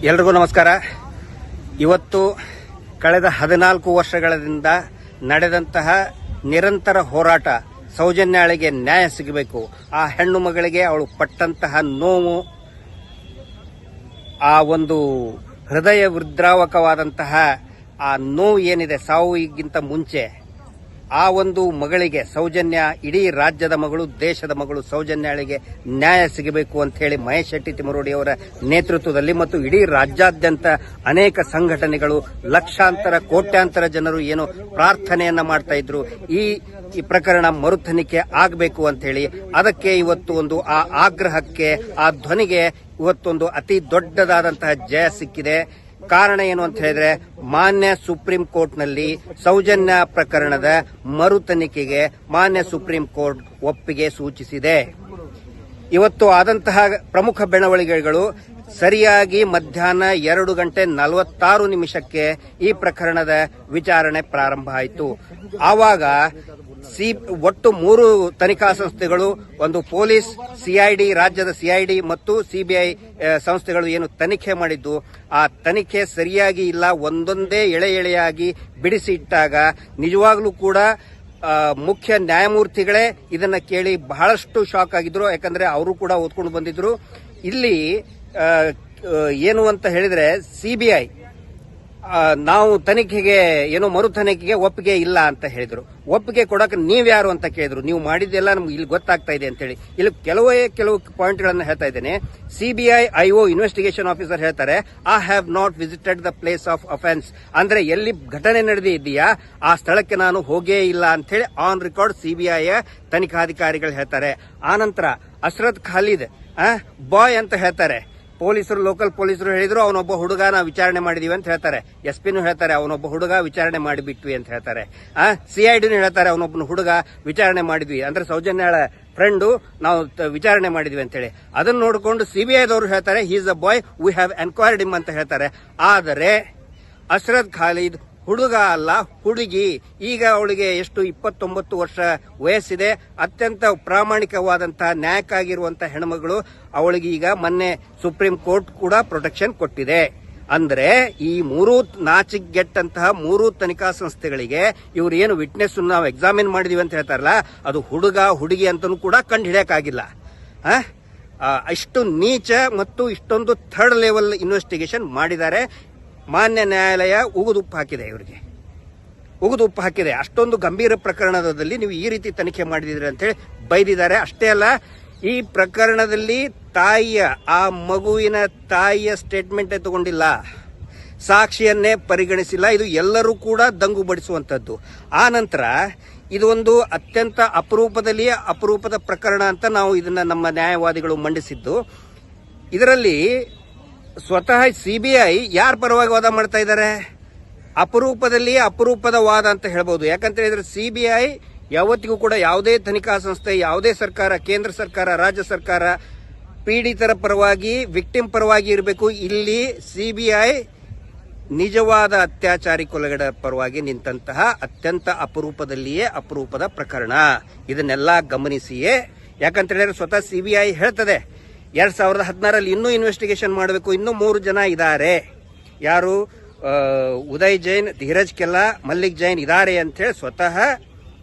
ಎಲ್ರಿಗೂ ನಮಸ್ಕಾರ. ಇವತ್ತು ಕಳೆದ 14 ವರ್ಷಗಳಿಂದ ನಡೆದಂತಹ ನಿರಂತರ ಹೋರಾಟ, ಸೌಜನ್ಯಾಳಿಗೆ ನ್ಯಾಯ ಸಿಗಬೇಕು, ಆ ಹೆಣ್ಣು ಮಗಳಿಗೆ ಅವಳು ಪಟ್ಟಂತಹ ನೋವು, ಆ ಒಂದು ಹೃದಯ ವಿದ್ರಾವಕವಾದಂತಹ ಆ ನೋವು ಏನಿದೆ, ಸಾವಿಗಿಂತ ಮುಂಚೆ ಆ ಒಂದು ಮಗಳಿಗೆ, ಸೌಜನ್ಯ ಇಡೀ ರಾಜ್ಯದ ಮಗಳು, ದೇಶದ ಮಗಳು ಸೌಜನ್ಯಾಳಿಗೆ ನ್ಯಾಯ ಸಿಗಬೇಕು ಅಂತ ಹೇಳಿ ಮಹೇಶ್ ಶೆಟ್ಟಿ ತಿಮರೋಡಿ ಅವರ ನೇತೃತ್ವದಲ್ಲಿ ಮತ್ತು ಇಡೀ ರಾಜ್ಯಾದ್ಯಂತ ಅನೇಕ ಸಂಘಟನೆಗಳು, ಲಕ್ಷಾಂತರ ಕೋಟ್ಯಾಂತರ ಜನರು ಏನು ಪ್ರಾರ್ಥನೆಯನ್ನ ಮಾಡ್ತಾ ಇದ್ರು, ಈ ಪ್ರಕರಣ ಮರುತನಿಖೆ ಆಗಬೇಕು ಅಂತ ಹೇಳಿ. ಅದಕ್ಕೆ ಇವತ್ತು ಒಂದು ಆ ಆಗ್ರಹಕ್ಕೆ, ಆ ಧ್ವನಿಗೆ ಇವತ್ತೊಂದು ಅತಿ ದೊಡ್ಡದಾದಂತಹ ಜಯ ಸಿಕ್ಕಿದೆ. ಕಾರಣ ಏನು ಅಂತ ಹೇಳಿದ್ರೆ, ಮಾನ್ಯ ಸುಪ್ರೀಂ ಕೋರ್ಟ್ನಲ್ಲಿ ಸೌಜನ್ಯ ಪ್ರಕರಣದ ಮರು ತನಿಖೆಗೆ ಮಾನ್ಯ ಸುಪ್ರೀಂ ಕೋರ್ಟ್ ಒಪ್ಪಿಗೆ ಸೂಚಿಸಿದೆ. ಇವತ್ತು ಆದಂತಹ ಪ್ರಮುಖ ಬೆಳವಣಿಗೆಗಳು, ಸರಿಯಾಗಿ ಮಧ್ಯಾಹ್ನ 2:46 ಈ ಪ್ರಕರಣದ ವಿಚಾರಣೆ ಪ್ರಾರಂಭ ಆಯಿತು. ಆವಾಗ ಒಟ್ಟು 3 ತನಿಖಾ ಸಂಸ್ಥೆಗಳು, ಒಂದು ಪೊಲೀಸ್, ಸಿಐಡಿ, ರಾಜ್ಯದ ಸಿಐಡಿ ಮತ್ತು ಸಿಬಿಐ ಸಂಸ್ಥೆಗಳು ಏನು ತನಿಖೆ ಮಾಡಿದ್ದು, ಆ ತನಿಖೆ ಸರಿಯಾಗಿ ಇಲ್ಲ, ಒಂದೊಂದೇ ಎಳೆಯಾಗಿ ಬಿಡಿಸಿ ಇಟ್ಟಾಗ ನಿಜವಾಗ್ಲೂ ಕೂಡ ಮುಖ್ಯ ನ್ಯಾಯಮೂರ್ತಿಗಳೇ ಇದನ್ನ ಕೇಳಿ ಬಹಳಷ್ಟು ಶಾಕ್ ಆಗಿದ್ರು. ಯಾಕಂದ್ರೆ ಅವರು ಕೂಡ ಓದ್ಕೊಂಡು ಬಂದಿದ್ರು. ಇಲ್ಲಿ ಏನು ಅಂತ ಹೇಳಿದ್ರೆ, ಸಿಬಿಐ ನಾವು ತನಿಖೆಗೆ ಏನೋ ಮರು ತನಿಖೆಗೆ ಒಪ್ಪಿಗೆ ಇಲ್ಲ ಅಂತ ಹೇಳಿದ್ರು. ಒಪ್ಪಿಗೆ ಕೊಡಕ್ಕೆ ನೀವ್ಯಾರು ಅಂತ ಕೇಳಿದ್ರು. ನೀವು ಮಾಡಿದ್ದೆಲ್ಲ ನಮ್ಗೆ ಇಲ್ಲಿ ಗೊತ್ತಾಗ್ತಾ ಇದೆ ಅಂತ ಹೇಳಿ. ಇಲ್ಲಿ ಕೆಲವು ಪಾಯಿಂಟ್ಗಳನ್ನ ಹೇಳ್ತಾ ಇದ್ದೇನೆ. ಸಿಬಿಐ ಐಒ ಇನ್ವೆಸ್ಟಿಗೇಷನ್ ಆಫೀಸರ್ ಹೇಳ್ತಾರೆ, I have not visited the place of offence, ಅಂದ್ರೆ ಎಲ್ಲಿ ಘಟನೆ ನಡೆದಿದೆಯಾ ಆ ಸ್ಥಳಕ್ಕೆ ನಾನು ಹೋಗೇ ಇಲ್ಲ ಅಂತ ಹೇಳಿ ಆನ್ ರೆಕಾರ್ಡ್ ಸಿಬಿಐ ತನಿಖಾಧಿಕಾರಿಗಳು ಹೇಳ್ತಾರೆ. ಆನಂತರ ಅಶ್ರದ್ ಖಾಲಿದ್ ಬಾಯ್ ಅಂತ ಹೇಳ್ತಾರೆ. ಪೊಲೀಸರು, ಲೋಕಲ್ ಪೊಲೀಸರು ಹೇಳಿದ್ರು ಅವನೊಬ್ಬ ಹುಡುಗ ನಾವು ವಿಚಾರಣೆ ಮಾಡಿದೀವಿ ಅಂತ ಹೇಳ್ತಾರೆ. ಎಸ್ಪಿನೂ ಹೇಳ್ತಾರೆ ಅವನೊಬ್ಬ ಹುಡುಗ ವಿಚಾರಣೆ ಮಾಡಿಬಿಟ್ವಿ ಅಂತ ಹೇಳ್ತಾರೆ. ಸಿಐಡಿನೂ ಹೇಳ್ತಾರೆ ಅವನೊಬ್ಬನ ಹುಡುಗ ವಿಚಾರಣೆ ಮಾಡಿದ್ವಿ, ಅಂದ್ರೆ ಸೌಜನ್ಯಾಳ ಫ್ರೆಂಡು ನಾವು ವಿಚಾರಣೆ ಮಾಡಿದ್ವಿ ಅಂತ ಹೇಳಿ. ಅದನ್ನ ನೋಡಿಕೊಂಡು ಸಿಬಿಐದವರು ಹೇಳ್ತಾರೆ he is a boy, we have enquired him ಅಂತ ಹೇಳ್ತಾರೆ. ಆದರೆ ಅಶ್ರದ್ ಖಾಲಿದ್ ಹುಡುಗ ಅಲ್ಲ, ಹುಡುಗಿ. ಈಗ ಅವಳಿಗೆ ಎಷ್ಟು 29 ವರ್ಷ ವಯಸ್ಸಿದೆ. ಅತ್ಯಂತ ಪ್ರಾಮಾಣಿಕವಾದಂತಹ ನ್ಯಾಯಕ್ಕಾಗಿರುವಂತಹ ಹೆಣ್ಮಗಳು. ಅವಳಿಗೆ ಈಗ ಮೊನ್ನೆ ಸುಪ್ರೀಂ ಕೋರ್ಟ್ ಕೂಡ ಪ್ರೊಟೆಕ್ಷನ್ ಕೊಟ್ಟಿದೆ. ಅಂದ್ರೆ ಈ 3 ನಾಚಿಗೆಟ್ಟಂತಹ 3 ತನಿಖಾ ಸಂಸ್ಥೆಗಳಿಗೆ ಇವರು ಏನು ವಿಟ್ನೆಸ್ ನಾವು ಎಕ್ಸಾಮಿನ್ ಮಾಡಿದೀವಿ ಅಂತ ಹೇಳ್ತಾರಲ್ಲ, ಅದು ಹುಡುಗ ಹುಡುಗಿ ಅಂತನೂ ಕೂಡ ಕಂಡು ಹಿಡಿಯಕ್ಕಾಗಿಲ್ಲ. ಇಷ್ಟು ನೀಚ ಮತ್ತು ಇಷ್ಟೊಂದು ಥರ್ಡ್ ಲೆವೆಲ್ ಇನ್ವೆಸ್ಟಿಗೇಷನ್ ಮಾಡಿದ್ದಾರೆ. ಮಾನ್ಯ ನ್ಯಾಯಾಲಯ ಉಗುದುಪ್ಪು ಹಾಕಿದೆ, ಇವರಿಗೆ ಉಗುದುಪ್ಪು ಹಾಕಿದೆ. ಅಷ್ಟೊಂದು ಗಂಭೀರ ಪ್ರಕರಣದಲ್ಲಿ ನೀವು ಈ ರೀತಿ ತನಿಖೆ ಮಾಡಿದಿರಿ ಅಂತ ಹೇಳಿ ಬೈದಿದ್ದಾರೆ. ಅಷ್ಟೇ ಅಲ್ಲ, ಈ ಪ್ರಕರಣದಲ್ಲಿ ಆ ಮಗುವಿನ ತಾಯಿಯ ಸ್ಟೇಟ್ಮೆಂಟ್ ತಗೊಂಡಿಲ್ಲ, ಸಾಕ್ಷಿಯನ್ನೇ ಪರಿಗಣಿಸಿಲ್ಲ. ಇದು ಎಲ್ಲರೂ ಕೂಡ ದಂಗು ಬಡಿಸುವಂತದ್ದು. ಆ ನಂತರ ಇದು ಒಂದು ಅತ್ಯಂತ ಅಪರೂಪದ ಪ್ರಕರಣ ಅಂತ ನಾವು ಇದನ್ನ ನಮ್ಮ ನ್ಯಾಯವಾದಿಗಳು ಮಂಡಿಸಿದ್ದು. ಇದರಲ್ಲಿ ಸ್ವತಃ ಸಿಬಿಐ ಯಾರ ಪರವಾಗಿ ವಾದ ಮಾಡ್ತಾ ಇದ್ದಾರೆ? ಅಪರೂಪದ ವಾದ ಅಂತ ಹೇಳ್ಬೋದು. ಯಾಕಂತ ಹೇಳಿದ್ರೆ ಸಿಬಿಐ ಯಾವತ್ತಿಗೂ ಕೂಡ ಯಾವುದೇ ತನಿಖಾ ಸಂಸ್ಥೆ, ಯಾವುದೇ ಸರ್ಕಾರ, ಕೇಂದ್ರ ಸರ್ಕಾರ, ರಾಜ್ಯ ಸರ್ಕಾರ ಪೀಡಿತರ ಪರವಾಗಿ, ವಿಕ್ಟಿಮ್ ಪರವಾಗಿ ಇರಬೇಕು. ಇಲ್ಲಿ ಸಿಬಿಐ ನಿಜವಾದ ಅತ್ಯಾಚಾರಿ ಕೊಲೆಗಡ ಪರವಾಗಿ ನಿಂತಹ ಅತ್ಯಂತ ಅಪರೂಪದ ಪ್ರಕರಣ. ಇದನ್ನೆಲ್ಲ ಗಮನಿಸಿಯೇ, ಯಾಕಂತ ಹೇಳಿದ್ರೆ ಸ್ವತಃ ಸಿಬಿಐ ಹೇಳ್ತದೆ 2016ರಲ್ಲಿ ಇನ್ನೂ ಇನ್ವೆಸ್ಟಿಗೇಷನ್ ಮಾಡಬೇಕು, ಇನ್ನೂ 3 ಜನ ಇದ್ದಾರೆ. ಯಾರು? ಉದಯ್ ಜೈನ್, ಧೀರಜ್ ಕೆಲ್ಲಾ, ಮಲ್ಲಿಕ್ ಜೈನ್ ಇದ್ದಾರೆ ಅಂತ ಹೇಳಿ ಸ್ವತಃ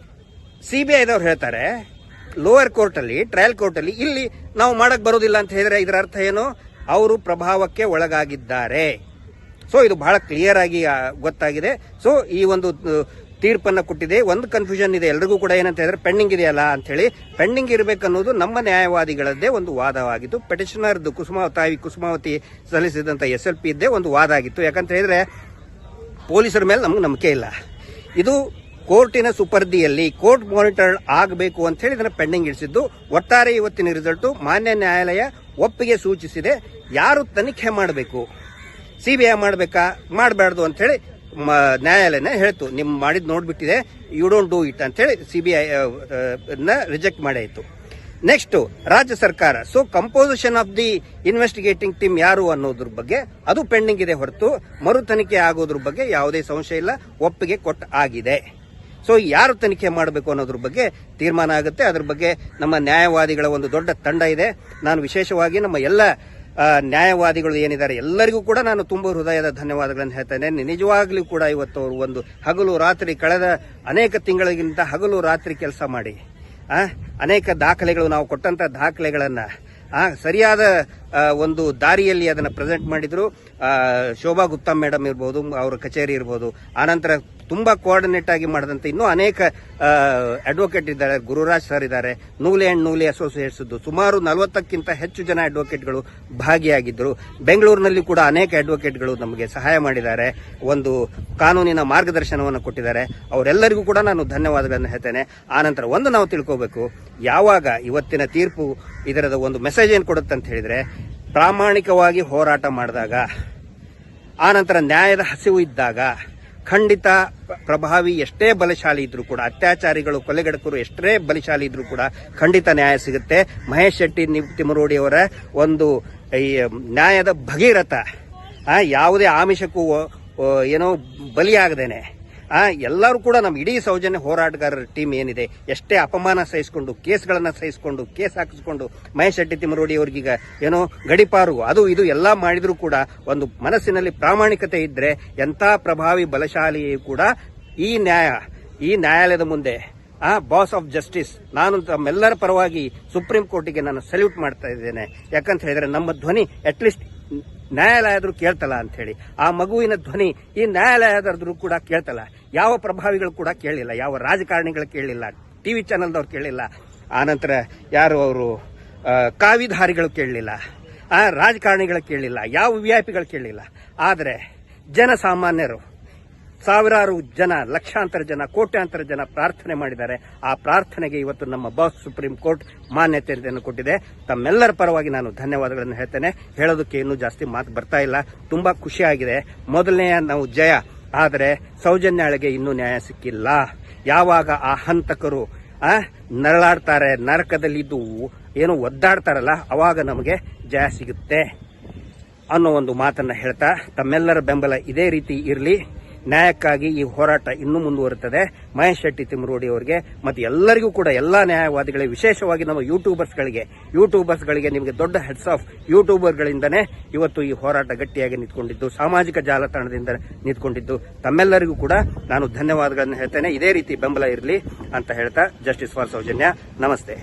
ಸಿಬಿಐದವ್ರು ಹೇಳ್ತಾರೆ. ಲೋಯರ್ ಕೋರ್ಟ್ ಅಲ್ಲಿ, ಟ್ರಯಲ್ ಕೋರ್ಟ್ ಅಲ್ಲಿ ಇಲ್ಲಿ ನಾವು ಮಾಡಕ್ ಬರೋದಿಲ್ಲ ಅಂತ ಹೇಳಿದ್ರೆ ಇದರ ಅರ್ಥ ಏನು? ಅವರು ಪ್ರಭಾವಕ್ಕೆ ಒಳಗಾಗಿದ್ದಾರೆ. ಸೊ ಇದು ಬಹಳ ಕ್ಲಿಯರ್ ಆಗಿ ಗೊತ್ತಾಗಿದೆ. ಸೊ ಈ ಒಂದು ತೀರ್ಪನ್ನ ಕೊಟ್ಟಿದೆ. ಒಂದು ಕನ್ಫ್ಯೂಷನ್ ಇದೆ ಎಲ್ರಿಗೂ ಕೂಡ, ಏನಂತ ಹೇಳಿದ್ರೆ ಪೆಂಡಿಂಗ್ ಇದೆಯಲ್ಲ ಅಂತ ಹೇಳಿ. ಪೆಂಡಿಂಗ್ ಇರಬೇಕನ್ನೋದು ನಮ್ಮ ನ್ಯಾಯವಾದಿಗಳದ್ದೇ ಒಂದು ವಾದವಾಗಿತ್ತು. ಪೆಟಿಷನರ್ದು ಕುಸುಮಾವತಿ ಸಲ್ಲಿಸಿದಂತ SLP ಇದ್ದೇ ಒಂದು ವಾದ ಆಗಿತ್ತು. ಯಾಕಂತ ಹೇಳಿದ್ರೆ ಪೊಲೀಸರ ಮೇಲೆ ನಮ್ಗೆ ನಂಬಿಕೆ ಇಲ್ಲ. ಇದು ಕೋರ್ಟಿನ ಸುಪರ್ದಿಯಲ್ಲಿ ಕೋರ್ಟ್ ಮಾನಿಟರ್ ಆಗಬೇಕು ಅಂತ ಹೇಳಿ ಇದನ್ನ ಪೆಂಡಿಂಗ್ ಇರಿಸಿದ್ದು. ಒಟ್ಟಾರೆ ಇವತ್ತಿನ ರಿಸಲ್ಟ್ ಮಾನ್ಯ ನ್ಯಾಯಾಲಯ ಒಪ್ಪಿಗೆ ಸೂಚಿಸಿದೆ. ಯಾರು ತನಿಖೆ ಮಾಡಬೇಕು, ಸಿಬಿಐ ಮಾಡಬೇಕಾ ಮಾಡಬಾರ್ದು ಅಂತ ಹೇಳಿ ನ್ಯಾಯಾಲಯನ ಹೇಳ್ತು. ನಿಮ್ ಮಾಡಿದ್ ನೋಡ್ಬಿಟ್ಟಿದೆ, ಯು ಡೋಂಟ್ ಡೂ ಇಟ್ ಅಂತ ಹೇಳಿ ಸಿಬಿಐ ರಿಜೆಕ್ಟ್ ಮಾಡಾಯಿತು. ನೆಕ್ಸ್ಟ್ ರಾಜ್ಯ ಸರ್ಕಾರ. So composition of the investigating team ಯಾರು ಅನ್ನೋದ್ರ ಬಗ್ಗೆ ಅದು ಪೆಂಡಿಂಗ್ ಇದೆ ಹೊರತು ಮರು ತನಿಖೆ ಆಗೋದ್ರ ಬಗ್ಗೆ ಯಾವುದೇ ಸಂಶಯ ಇಲ್ಲ, ಒಪ್ಪಿಗೆ ಆಗಿದೆ. ಸೊ ಯಾರು ತನಿಖೆ ಮಾಡಬೇಕು ಅನ್ನೋದ್ರ ಬಗ್ಗೆ ತೀರ್ಮಾನ ಆಗುತ್ತೆ. ಅದ್ರ ಬಗ್ಗೆ ನಮ್ಮ ನ್ಯಾಯವಾದಿಗಳ ಒಂದು ದೊಡ್ಡ ತಂಡ ಇದೆ. ನಾನು ವಿಶೇಷವಾಗಿ ನಮ್ಮ ಎಲ್ಲ ನ್ಯಾಯವಾದಿಗಳು ಏನಿದ್ದಾರೆ ಎಲ್ಲರಿಗೂ ಕೂಡ ನಾನು ತುಂಬ ಹೃದಯದ ಧನ್ಯವಾದಗಳನ್ನು ಹೇಳ್ತೇನೆ. ನಿಜವಾಗ್ಲೂ ಕೂಡ ಇವತ್ತು ಅವರು ಒಂದು ಹಗಲು ರಾತ್ರಿ ಕಳೆದ ಅನೇಕ ತಿಂಗಳಿಗಿಂತ ಹಗಲು ರಾತ್ರಿ ಕೆಲಸ ಮಾಡಿ ಅನೇಕ ದಾಖಲೆಗಳು ನಾವು ಕೊಟ್ಟಂತ ದಾಖಲೆಗಳನ್ನ ಸರಿಯಾದ ಒಂದು ದಾರಿಯಲ್ಲಿ ಅದನ್ನು ಪ್ರೆಸೆಂಟ್ ಮಾಡಿದ್ರು. ಶೋಭಾ ಗುಪ್ತಾ ಮೇಡಮ್ ಇರ್ಬೋದು, ಅವರ ಕಚೇರಿ ಇರ್ಬೋದು, ಆನಂತರ ತುಂಬಾ ಕೋಆರ್ಡಿನೇಟ್ ಆಗಿ ಮಾಡಿದಂತೆ ಇನ್ನೂ ಅನೇಕ ಅಡ್ವೊಕೇಟ್ ಇದ್ದಾರೆ. ಗುರುರಾಜ್ ಸರ್ ಇದ್ದಾರೆ, ನೂಲೆ ಅಂಡ್ ನೂಲೆ ಅಸೋಸಿಯೇಟ್ಸ್ ಸುಮಾರು 40ಕ್ಕಿಂತ ಹೆಚ್ಚು ಜನ ಅಡ್ವೊಕೇಟ್ಗಳು ಭಾಗಿಯಾಗಿದ್ದರು. ಬೆಂಗಳೂರಿನಲ್ಲಿ ಕೂಡ ಅನೇಕ ಅಡ್ವೊಕೇಟ್ಗಳು ನಮಗೆ ಸಹಾಯ ಮಾಡಿದ್ದಾರೆ, ಒಂದು ಕಾನೂನಿನ ಮಾರ್ಗದರ್ಶನವನ್ನು ಕೊಟ್ಟಿದ್ದಾರೆ. ಅವರೆಲ್ಲರಿಗೂ ಕೂಡ ನಾನು ಧನ್ಯವಾದಗಳನ್ನು ಹೇಳ್ತೇನೆ. ಆನಂತರ ಒಂದು ನಾವು ತಿಳ್ಕೋಬೇಕು, ಯಾವಾಗ ಇವತ್ತಿನ ತೀರ್ಪು ಇದರದ ಒಂದು ಮೆಸೇಜ್ ಏನು ಕೊಡುತ್ತೆ ಅಂತ ಹೇಳಿದ್ರೆ, ಪ್ರಾಮಾಣಿಕವಾಗಿ ಹೋರಾಟ ಮಾಡಿದಾಗ, ಆನಂತರ ನ್ಯಾಯದ ಹಸಿವು ಇದ್ದಾಗ ಖಂಡಿತ ಪ್ರಭಾವಿ ಎಷ್ಟೇ ಬಲಶಾಲಿ ಇದ್ರೂ ಕೂಡ, ಅತ್ಯಾಚಾರಿಗಳು ಕೊಲೆಗಡಕರು ಎಷ್ಟೇ ಬಲಶಾಲಿ ಇದ್ರೂ ಕೂಡ ಖಂಡಿತ ನ್ಯಾಯ ಸಿಗುತ್ತೆ. ಮಹೇಶ್ ಶೆಟ್ಟಿ ತಿಮರೋಡಿ ಅವರ ಒಂದು ನ್ಯಾಯದ ಭಗೀರಥ ಯಾವುದೇ ಆಮಿಷಕ್ಕೂ ಏನೋ ಬಲಿಯಾಗದೇನೆ ಎಲ್ಲರೂ ಕೂಡ ನಮ್ಮ ಇಡೀ ಸೌಜನ್ಯ ಹೋರಾಟಗಾರರ ಟೀಮ್ ಏನಿದೆ, ಎಷ್ಟೇ ಅಪಮಾನ ಸಹಿಸಿಕೊಂಡು, ಕೇಸ್ಗಳನ್ನ ಸಹಿಸಿಕೊಂಡು, ಕೇಸ್ ಹಾಕಿಸ್ಕೊಂಡು ಮಹೇಶ್ ಶೆಟ್ಟಿ ತಿಮರೋಡಿ ಅವರಿಗೀಗ ಏನೋ ಗಡಿಪಾರು ಅದು ಇದು ಎಲ್ಲ ಮಾಡಿದ್ರು ಕೂಡ ಒಂದು ಮನಸ್ಸಿನಲ್ಲಿ ಪ್ರಾಮಾಣಿಕತೆ ಇದ್ರೆ ಎಂಥ ಪ್ರಭಾವಿ ಬಲಶಾಲಿಯೂ ಕೂಡ ಈ ನ್ಯಾಯಾಲಯದ ಮುಂದೆ ಬಾಸ್ ಆಫ್ ಜಸ್ಟಿಸ್, ನಾನು ತಮ್ಮೆಲ್ಲರ ಪರವಾಗಿ ಸುಪ್ರೀಂ ಕೋರ್ಟಿಗೆ ನಾನು ಸಲ್ಯೂಟ್ ಮಾಡ್ತಾ ಇದ್ದೇನೆ. ಯಾಕಂತ ಹೇಳಿದ್ರೆ ನಮ್ಮ ಧ್ವನಿ ಅಟ್ಲೀಸ್ಟ್ ನ್ಯಾಯಾಲಯ ಆದ್ರೂ ಕೇಳ್ತಲ್ಲ ಅಂತ ಹೇಳಿ, ಆ ಮಗುವಿನ ಧ್ವನಿ ಈ ನ್ಯಾಯಾಲಯದಾದ್ರೂ ಕೂಡ ಕೇಳ್ತಲ್ಲ. ಯಾವ ಪ್ರಭಾವಿಗಳು ಕೂಡ ಕೇಳಿಲ್ಲ, ಯಾವ ರಾಜಕಾರಣಿಗಳು ಕೇಳಿಲ್ಲ, ಟಿವಿ ಚಾನೆಲ್ದವ್ರು ಕೇಳಿಲ್ಲ, ಆನಂತರ ಯಾರು ಅವರು ಕಾವಿಧಾರಿಗಳು ಕೇಳಲಿಲ್ಲ, ರಾಜಕಾರಣಿಗಳು ಕೇಳಲಿಲ್ಲ, ಯಾವ ವಿಐಪಿಗಳು ಕೇಳಲಿಲ್ಲ. ಆದರೆ ಜನಸಾಮಾನ್ಯರು ಸಾವಿರಾರು ಜನ, ಲಕ್ಷಾಂತರ ಜನ, ಕೋಟ್ಯಾಂತರ ಜನ ಪ್ರಾರ್ಥನೆ ಮಾಡಿದ್ದಾರೆ. ಆ ಪ್ರಾರ್ಥನೆಗೆ ಇವತ್ತು ನಮ್ಮ ಬಾಸ್ ಸುಪ್ರೀಂ ಕೋರ್ಟ್ ಮಾನ್ಯತೆಯನ್ನು ಕೊಟ್ಟಿದೆ. ತಮ್ಮೆಲ್ಲರ ಪರವಾಗಿ ನಾನು ಧನ್ಯವಾದಗಳನ್ನು ಹೇಳ್ತೇನೆ. ಹೇಳೋದಕ್ಕೆ ಇನ್ನೂ ಜಾಸ್ತಿ ಮಾತು ಬರ್ತಾ ಇಲ್ಲ. ತುಂಬಾ ಖುಷಿಯಾಗಿದೆ. ಮೊದಲನೆಯ ನಾವು ಜಯ, ಆದರೆ ಸೌಜನ್ಯಾಳಿಗೆ ಇನ್ನೂ ನ್ಯಾಯ ಸಿಕ್ಕಿಲ್ಲ. ಯಾವಾಗ ಆ ಹಂತಕರು ನರಳಾಡ್ತಾರೆ, ನರಕದಲ್ಲಿದ್ದು ಏನು ಒದ್ದಾಡ್ತಾರಲ್ಲ, ಅವಾಗ ನಮಗೆ ಜಯ ಸಿಗುತ್ತೆ ಅನ್ನೋ ಒಂದು ಮಾತನ್ನ ಹೇಳ್ತಾ, ತಮ್ಮೆಲ್ಲರ ಬೆಂಬಲ ಇದೇ ರೀತಿ ಇರಲಿ. ನ್ಯಾಯಕ್ಕಾಗಿ ಈ ಹೋರಾಟ ಇನ್ನೂ ಮುಂದುವರುತ್ತದೆ. ಮಹೇಶ್ ಶೆಟ್ಟಿ ತಿಮರೋಡಿ ಅವರಿಗೆ ಮತ್ತು ಎಲ್ಲರಿಗೂ ಕೂಡ, ಎಲ್ಲಾ ನ್ಯಾಯವಾದಿಗಳಿಗೆ, ವಿಶೇಷವಾಗಿ ನಮ್ಮ ಯೂಟ್ಯೂಬರ್ಸ್ಗಳಿಗೆ ನಿಮಗೆ ದೊಡ್ಡ ಹೆಡ್ಸ್ ಆಫ್. ಯೂಟ್ಯೂಬರ್ಗಳಿಂದನೇ ಇವತ್ತು ಈ ಹೋರಾಟ ಗಟ್ಟಿಯಾಗಿ ನಿಂತ್ಕೊಂಡಿದ್ದು, ಸಾಮಾಜಿಕ ಜಾಲತಾಣದಿಂದ ನಿಂತ್ಕೊಂಡಿದ್ದು. ತಮ್ಮೆಲ್ಲರಿಗೂ ಕೂಡ ನಾನು ಧನ್ಯವಾದಗಳನ್ನು ಹೇಳ್ತೇನೆ. ಇದೇ ರೀತಿ ಬೆಂಬಲ ಇರಲಿ ಅಂತ ಹೇಳ್ತಾ, ಜಸ್ಟಿಸ್ ಫಾರ್ ಸೌಜನ್ಯ. ನಮಸ್ತೆ.